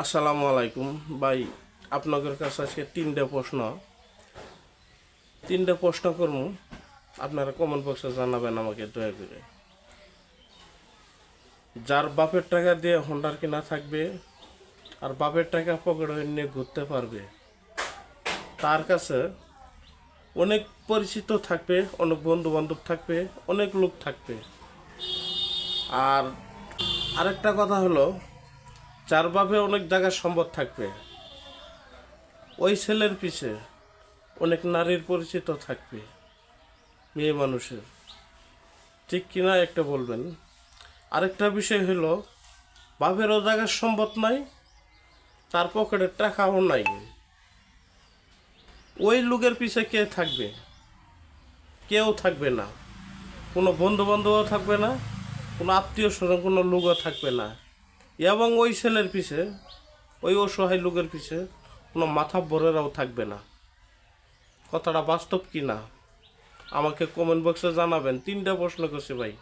আসসালামু আলাইকুম ভাই। আপনাদের কাছে আজকে তিনটে প্রশ্ন করবো। আপনারা কমেন্ট বক্সে জানাবেন আমাকে দয়া করে। যার বাপের টাকা দিয়ে হন্ডার কিনা থাকবে আর বাপের টাকা পকেটে নিয়ে ঘুরতে পারবে, তার কাছে অনেক পরিচিত থাকবে, অনেক বন্ধু বান্ধব থাকবে, অনেক লোক থাকবে। আর আরেকটা কথা হলো, যার বাপে অনেক জায়গার সম্পদ থাকবে, ওই ছেলের পিছে অনেক নারীর পরিচিত থাকবে, মেয়ে মানুষের। ঠিক কিনা একটা বলবেন। আরেকটা বিষয় হলো, বাপেরও জায়গার সম্পদ নাই, তার পকেটের টাকাও নাই, ওই লোকের পিছে কে থাকবে? কেউ থাকবে না। কোনো বন্ধু বান্ধবও থাকবে না, কোনো আত্মীয় স্বজন, কোনো লোকও থাকবে না। এবং ওই ছেলের পিছে, ওই অসহায় লোকের পিছে কোনো মাথাব্বরেরাও থাকবে না। কথাটা বাস্তব কি না আমাকে কমেন্ট বক্সে জানাবেন। তিনটা প্রশ্ন করছি ভাই।